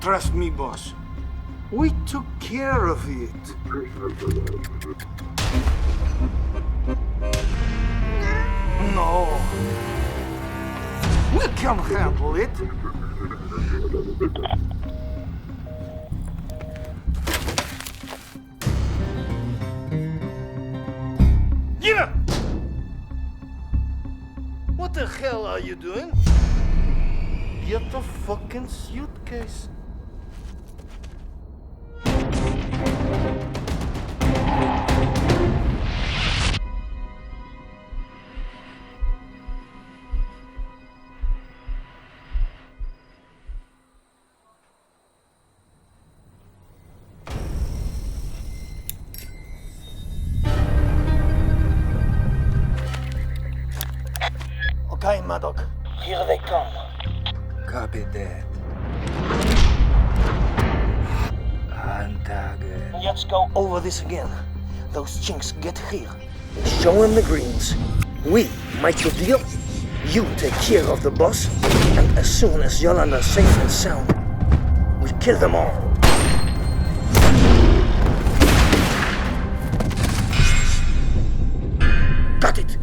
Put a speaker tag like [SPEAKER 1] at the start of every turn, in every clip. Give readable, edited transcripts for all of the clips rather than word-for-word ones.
[SPEAKER 1] Trust me, boss. We took care of it. No. We can handle it. Yeah! What the hell are you doing? Get the fucking suitcase. Okay, Maddox. Here they come.
[SPEAKER 2] Copy that. On target.
[SPEAKER 3] Let's go over this again. Those chinks get here. Show them the greens. We make the deal. You take care of the boss. And as soon as Yolanda's safe and sound, we kill them all. Got it.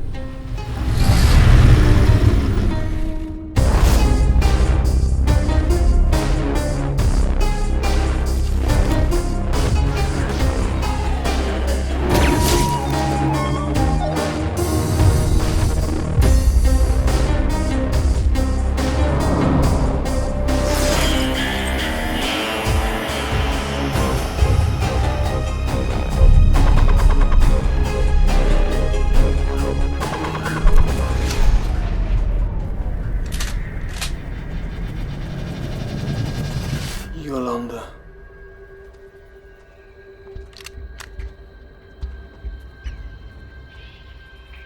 [SPEAKER 3] Yolanda.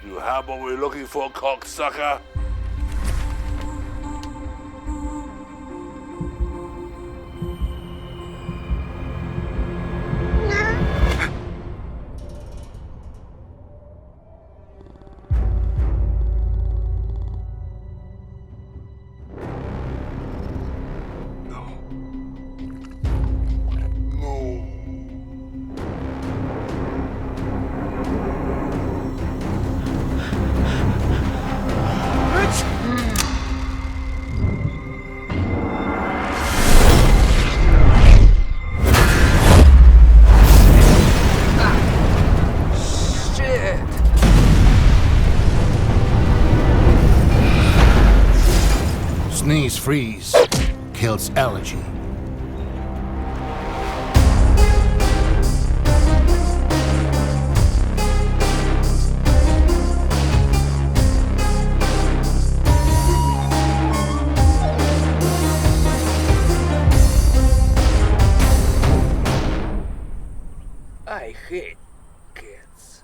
[SPEAKER 4] You have what we're looking for, cocksucker?
[SPEAKER 5] Sneeze freeze kills allergy.
[SPEAKER 3] I hate cats.